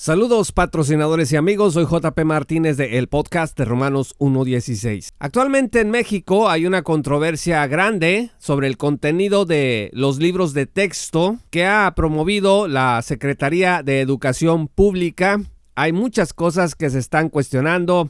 Saludos patrocinadores y amigos, soy JP Martínez de el podcast de Romanos 1:16. Actualmente en México hay una controversia grande sobre el contenido de los libros de texto que ha promovido la Secretaría de Educación Pública. Hay muchas cosas que se están cuestionando,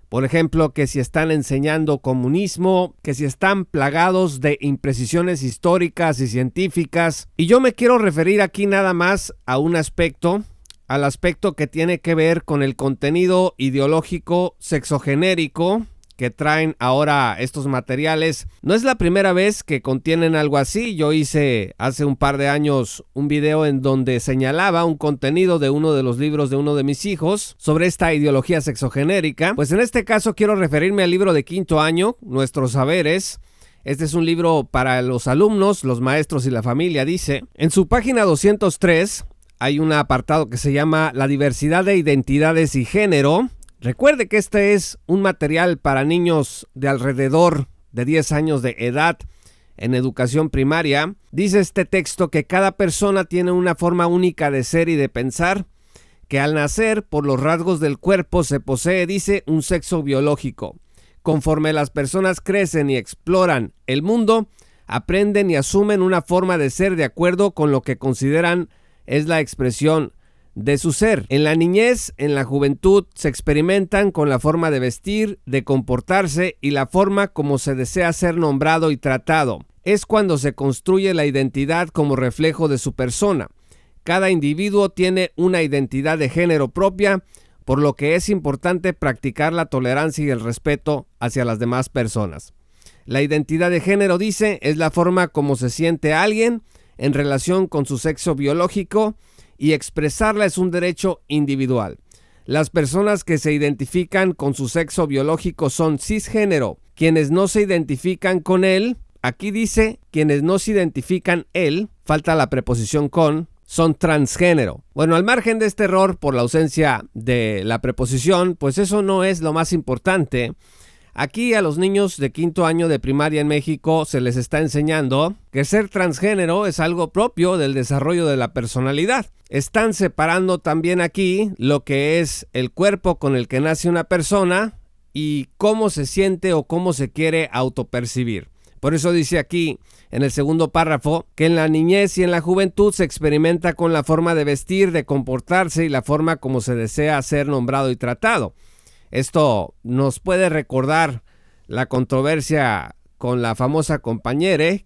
por ejemplo, que si están enseñando comunismo, que si están plagados de imprecisiones históricas y científicas. Y yo me quiero referir aquí nada más a un aspecto, al aspecto que tiene que ver con el contenido ideológico sexogenérico que traen ahora estos materiales. No es la primera vez que contienen algo así. Yo hice hace un par de años un video en donde señalaba un contenido de uno de los libros de uno de mis hijos sobre esta ideología sexogenérica. Pues en este caso quiero referirme al libro de quinto año, Nuestros Saberes. Este es un libro para los alumnos, los maestros y la familia, dice. En su página 203 hay un apartado que se llama La diversidad de identidades y género. Recuerde que este es un material para niños de alrededor de 10 años de edad en educación primaria. Dice este texto que cada persona tiene una forma única de ser y de pensar, que al nacer, por los rasgos del cuerpo, se posee, dice, un sexo biológico. Conforme las personas crecen y exploran el mundo, aprenden y asumen una forma de ser de acuerdo con lo que consideran es la expresión de su ser. En la niñez, en la juventud, se experimentan con la forma de vestir, de comportarse y la forma como se desea ser nombrado y tratado. Es cuando se construye la identidad como reflejo de su persona. Cada individuo tiene una identidad de género propia, por lo que es importante practicar la tolerancia y el respeto hacia las demás personas. La identidad de género, dice, es la forma como se siente alguien en relación con su sexo biológico, y expresarla es un derecho individual. Las personas que se identifican con su sexo biológico son cisgénero. Quienes no se identifican con él, aquí dice, quienes no se identifican él, falta la preposición con, son transgénero. Bueno, al margen de este error por la ausencia de la preposición, pues eso no es lo más importante. Aquí a los niños de quinto año de primaria en México se les está enseñando que ser transgénero es algo propio del desarrollo de la personalidad. Están separando también aquí lo que es el cuerpo con el que nace una persona y cómo se siente o cómo se quiere autopercibir. Por eso dice aquí en el segundo párrafo que en la niñez y en la juventud se experimenta con la forma de vestir, de comportarse y la forma como se desea ser nombrado y tratado. Esto nos puede recordar la controversia con la famosa compañera.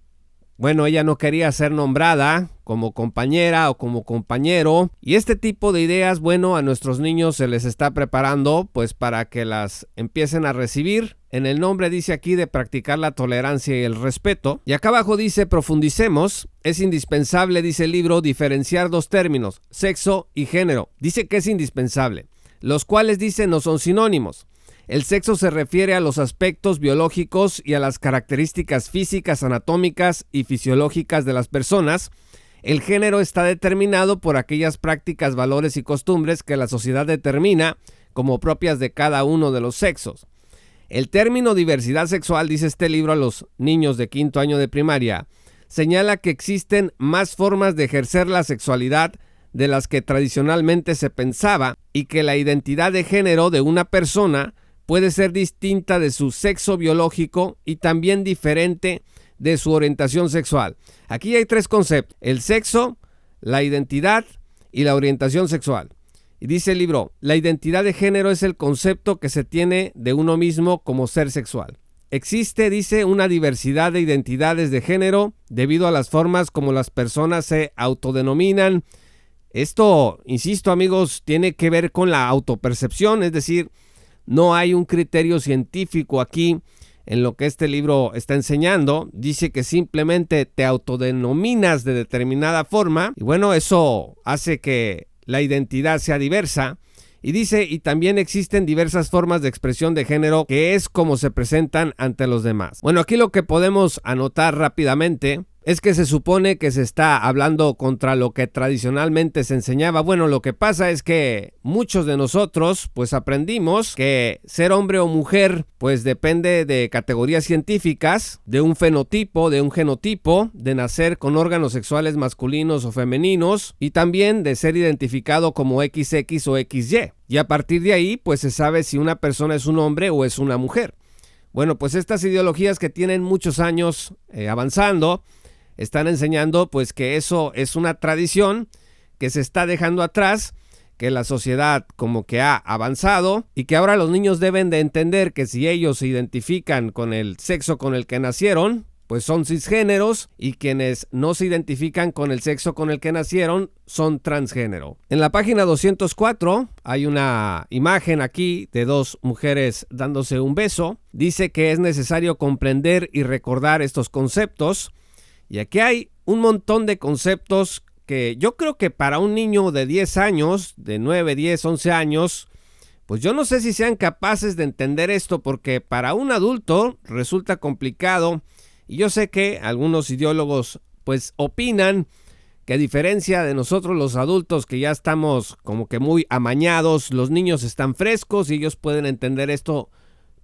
Bueno, ella no quería ser nombrada como compañera o como compañero. Y este tipo de ideas, bueno, a nuestros niños se les está preparando pues para que las empiecen a recibir. En el nombre dice aquí de practicar la tolerancia y el respeto. Y acá abajo dice profundicemos. Es indispensable, dice el libro, diferenciar dos términos, sexo y género. Dice que es indispensable, los cuales dice no son sinónimos. El sexo se refiere a los aspectos biológicos y a las características físicas, anatómicas y fisiológicas de las personas. El género está determinado por aquellas prácticas, valores y costumbres que la sociedad determina como propias de cada uno de los sexos. El término diversidad sexual, dice este libro a los niños de quinto año de primaria, señala que existen más formas de ejercer la sexualidad de las que tradicionalmente se pensaba y que la identidad de género de una persona puede ser distinta de su sexo biológico y también diferente de su orientación sexual. Aquí hay tres conceptos: el sexo, la identidad y la orientación sexual. Y dice el libro, la identidad de género es el concepto que se tiene de uno mismo como ser sexual. Existe, dice, una diversidad de identidades de género debido a las formas como las personas se autodenominan. Esto, insisto amigos, tiene que ver con la autopercepción, es decir, no hay un criterio científico aquí en lo que este libro está enseñando. Dice que simplemente te autodenominas de determinada forma y bueno, eso hace que la identidad sea diversa. Y dice, y también existen diversas formas de expresión de género que es como se presentan ante los demás. Bueno, aquí lo que podemos anotar rápidamente es que se supone que se está hablando contra lo que tradicionalmente se enseñaba. Bueno, lo que pasa es que muchos de nosotros pues aprendimos que ser hombre o mujer pues depende de categorías científicas, de un fenotipo, de un genotipo, de nacer con órganos sexuales masculinos o femeninos y también de ser identificado como XX o XY. Y a partir de ahí pues se sabe si una persona es un hombre o es una mujer. Bueno, pues estas ideologías que tienen muchos años avanzando, están enseñando pues que eso es una tradición que se está dejando atrás, que la sociedad como que ha avanzado y que ahora los niños deben de entender que si ellos se identifican con el sexo con el que nacieron, pues son cisgéneros y quienes no se identifican con el sexo con el que nacieron son transgénero. En la página 204 hay una imagen aquí de dos mujeres dándose un beso. Dice que es necesario comprender y recordar estos conceptos. Y aquí hay un montón de conceptos que yo creo que para un niño de 10 años, de 9, 10, 11 años, pues yo no sé si sean capaces de entender esto porque para un adulto resulta complicado. Y yo sé que algunos ideólogos pues opinan que a diferencia de nosotros los adultos que ya estamos como que muy amañados, los niños están frescos y ellos pueden entender esto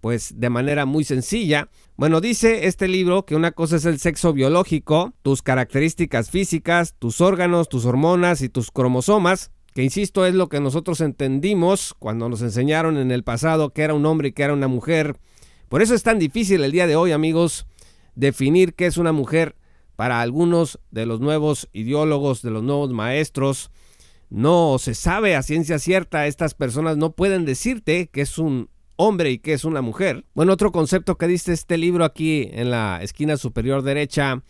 pues de manera muy sencilla. Bueno, dice este libro que una cosa es el sexo biológico, tus características físicas, tus órganos, tus hormonas y tus cromosomas, que insisto es lo que nosotros entendimos cuando nos enseñaron en el pasado que era un hombre y que era una mujer. Por eso es tan difícil el día de hoy, amigos, definir qué es una mujer para algunos de los nuevos ideólogos, de los nuevos maestros. No se sabe a ciencia cierta, estas personas no pueden decirte que es un hombre y que es una mujer. Bueno, otro concepto que dice este libro aquí en la esquina superior derecha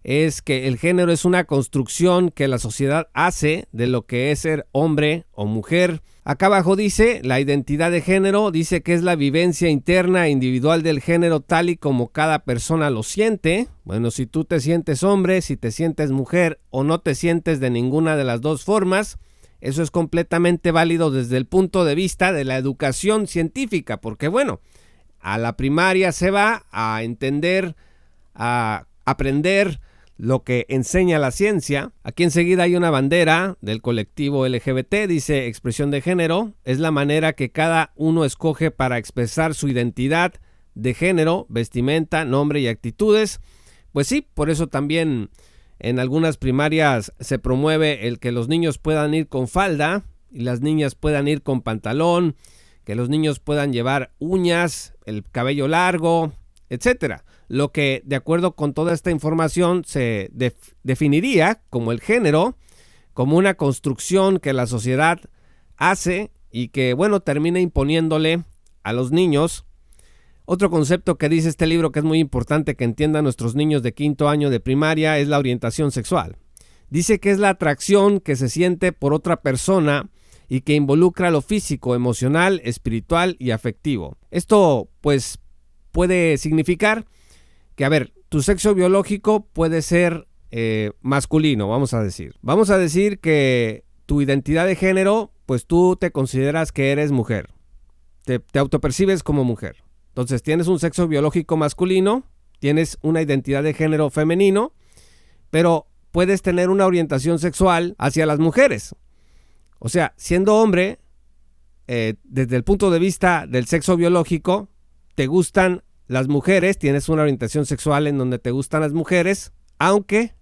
es que el género es una construcción que la sociedad hace de lo que es ser hombre o mujer. Acá abajo dice, la identidad de género, dice que es la vivencia interna e individual del género tal y como cada persona lo siente. Bueno, si tú te sientes hombre, si te sientes mujer o no te sientes de ninguna de las dos formas, eso es completamente válido desde el punto de vista de la educación científica, porque bueno, a la primaria se va a entender, a aprender lo que enseña la ciencia. Aquí enseguida hay una bandera del colectivo LGBT, dice expresión de género, es la manera que cada uno escoge para expresar su identidad de género, vestimenta, nombre y actitudes. Pues sí, por eso también en algunas primarias se promueve el que los niños puedan ir con falda y las niñas puedan ir con pantalón, que los niños puedan llevar uñas, el cabello largo, etcétera. Lo que, de acuerdo con toda esta información, se definiría como el género, como una construcción que la sociedad hace y que, bueno, termina imponiéndole a los niños. Otro concepto que dice este libro que es muy importante que entiendan nuestros niños de quinto año de primaria es la orientación sexual. Dice que es la atracción que se siente por otra persona y que involucra lo físico, emocional, espiritual y afectivo. Esto, pues, puede significar que, a ver, tu sexo biológico puede ser masculino, vamos a decir. Vamos a decir que tu identidad de género, pues tú te consideras que eres mujer. Te autopercibes como mujer. Entonces tienes un sexo biológico masculino, tienes una identidad de género femenino, pero puedes tener una orientación sexual hacia las mujeres. O sea, siendo hombre, desde el punto de vista del sexo biológico, te gustan las mujeres, tienes una orientación sexual en donde te gustan las mujeres, aunque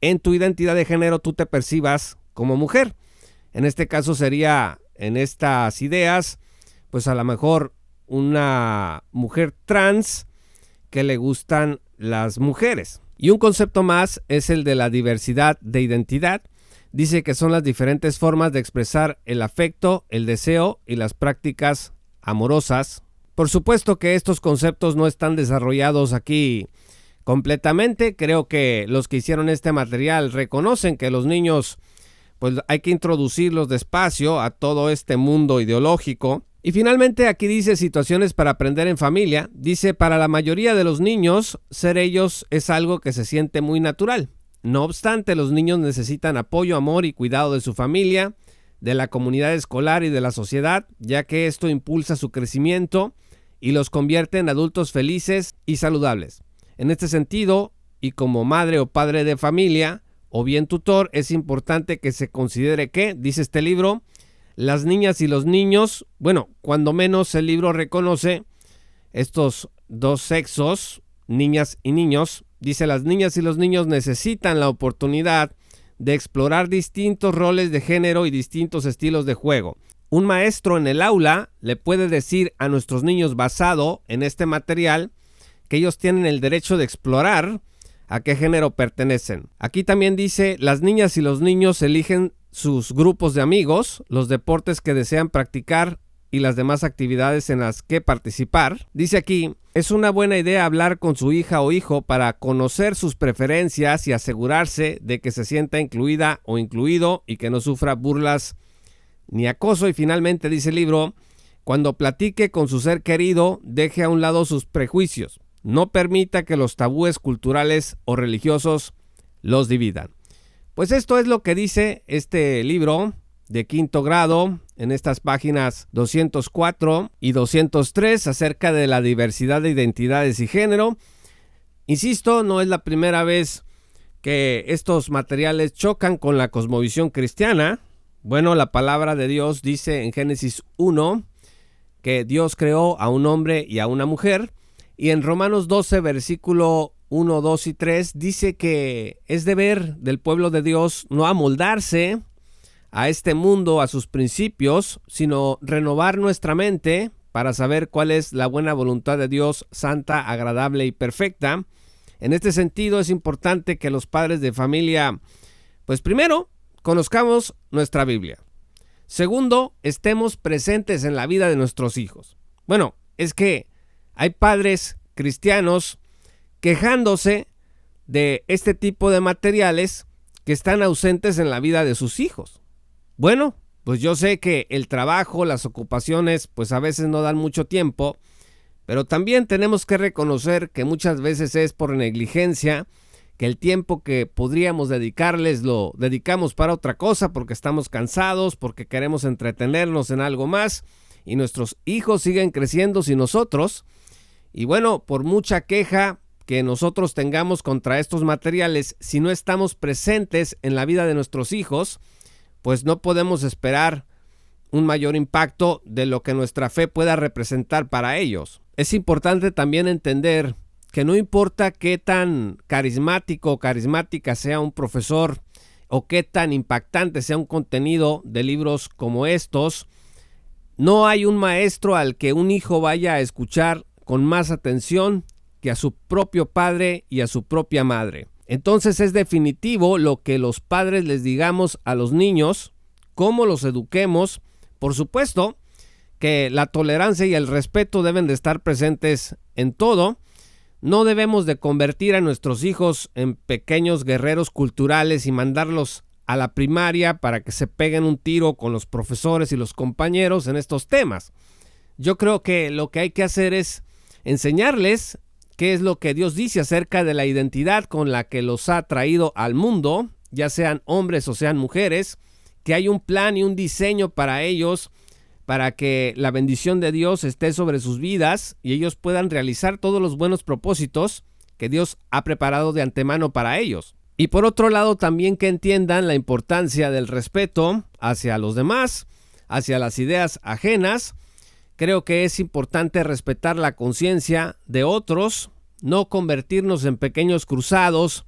en tu identidad de género tú te percibas como mujer. En este caso sería, en estas ideas, pues a lo mejor una mujer trans que le gustan las mujeres. Y un concepto más es el de la diversidad de identidad. Dice que son las diferentes formas de expresar el afecto, el deseo y las prácticas amorosas. Por supuesto que estos conceptos no están desarrollados aquí completamente. Creo que los que hicieron este material reconocen que los niños, pues hay que introducirlos despacio a todo este mundo ideológico. Y finalmente aquí dice situaciones para aprender en familia. Dice, para la mayoría de los niños, ser ellos es algo que se siente muy natural. No obstante, los niños necesitan apoyo, amor y cuidado de su familia, de la comunidad escolar y de la sociedad, ya que esto impulsa su crecimiento y los convierte en adultos felices y saludables. En este sentido, y como madre o padre de familia o bien tutor, es importante que se considere que, dice este libro, las niñas y los niños, bueno, cuando menos el libro reconoce estos dos sexos, niñas y niños, dice las niñas y los niños necesitan la oportunidad de explorar distintos roles de género y distintos estilos de juego. Un maestro en el aula le puede decir a nuestros niños basado en este material que ellos tienen el derecho de explorar a qué género pertenecen. Aquí también dice, las niñas y los niños eligen sus grupos de amigos, los deportes que desean practicar y las demás actividades en las que participar. Dice aquí, es una buena idea hablar con su hija o hijo para conocer sus preferencias y asegurarse de que se sienta incluida o incluido y que no sufra burlas ni acoso. Y finalmente dice el libro, cuando platique con su ser querido, deje a un lado sus prejuicios. No permita que los tabúes culturales o religiosos los dividan. Pues esto es lo que dice este libro de quinto grado en estas páginas 204 y 203 acerca de la diversidad de identidades y género. Insisto, no es la primera vez que estos materiales chocan con la cosmovisión cristiana. Bueno, la palabra de Dios dice en Génesis 1 que Dios creó a un hombre y a una mujer, y en Romanos 12, versículo 1, 2 y 3 dice que es deber del pueblo de Dios no amoldarse a este mundo, a sus principios, sino renovar nuestra mente para saber cuál es la buena voluntad de Dios, santa, agradable y perfecta. En este sentido es importante que los padres de familia, pues primero, conozcamos nuestra Biblia. Segundo, estemos presentes en la vida de nuestros hijos. Bueno, es que hay padres cristianos quejándose de este tipo de materiales que están ausentes en la vida de sus hijos. Bueno, pues yo sé que el trabajo, las ocupaciones, pues a veces no dan mucho tiempo, pero también tenemos que reconocer que muchas veces es por negligencia, que el tiempo que podríamos dedicarles lo dedicamos para otra cosa porque estamos cansados, porque queremos entretenernos en algo más y nuestros hijos siguen creciendo sin nosotros. Y bueno, por mucha queja que nosotros tengamos contra estos materiales, si no estamos presentes en la vida de nuestros hijos, pues no podemos esperar un mayor impacto de lo que nuestra fe pueda representar para ellos. Es importante también entender que no importa qué tan carismático o carismática sea un profesor o qué tan impactante sea un contenido de libros como estos, no hay un maestro al que un hijo vaya a escuchar con más atención que a su propio padre y a su propia madre. Entonces es definitivo lo que los padres les digamos a los niños, cómo los eduquemos. Por supuesto que la tolerancia y el respeto deben de estar presentes en todo. No debemos de convertir a nuestros hijos en pequeños guerreros culturales y mandarlos a la primaria para que se peguen un tiro con los profesores y los compañeros en estos temas. Yo creo que lo que hay que hacer es enseñarles qué es lo que Dios dice acerca de la identidad con la que los ha traído al mundo, ya sean hombres o sean mujeres, que hay un plan y un diseño para ellos, para que la bendición de Dios esté sobre sus vidas y ellos puedan realizar todos los buenos propósitos que Dios ha preparado de antemano para ellos. Y por otro lado, también que entiendan la importancia del respeto hacia los demás, hacia las ideas ajenas. Creo que es importante respetar la conciencia de otros, no convertirnos en pequeños cruzados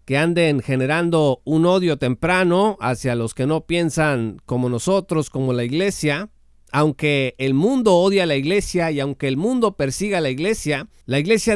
que anden generando un odio temprano hacia los que no piensan como nosotros, como la iglesia. Aunque el mundo odia a la iglesia y aunque el mundo persiga a la iglesia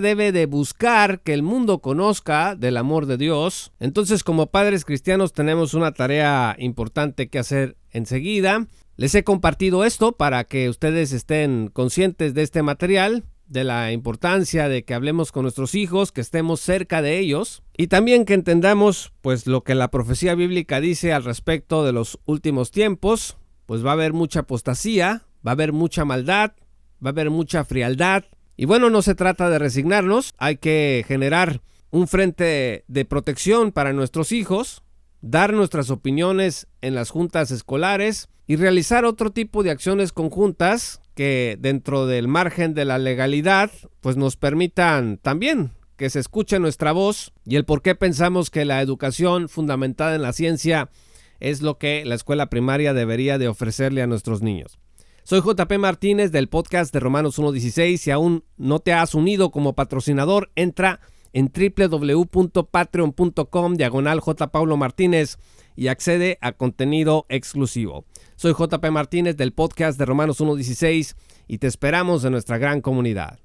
debe de buscar que el mundo conozca del amor de Dios. Entonces, como padres cristianos tenemos una tarea importante que hacer enseguida. Les he compartido esto para que ustedes estén conscientes de este material, de la importancia de que hablemos con nuestros hijos, que estemos cerca de ellos y también que entendamos pues lo que la profecía bíblica dice al respecto de los últimos tiempos. Pues va a haber mucha apostasía, va a haber mucha maldad, va a haber mucha frialdad. Y bueno, no se trata de resignarnos, hay que generar un frente de protección para nuestros hijos, dar nuestras opiniones en las juntas escolares y realizar otro tipo de acciones conjuntas que dentro del margen de la legalidad pues nos permitan también que se escuche nuestra voz y el por qué pensamos que la educación fundamentada en la ciencia es lo que la escuela primaria debería de ofrecerle a nuestros niños. Soy JP Martínez del podcast de Romanos 1.16. Si aún no te has unido como patrocinador, entra en www.patreon.com/JPauloMartínez y accede a contenido exclusivo. Soy JP Martínez del podcast de Romanos 1.16 y te esperamos en nuestra gran comunidad.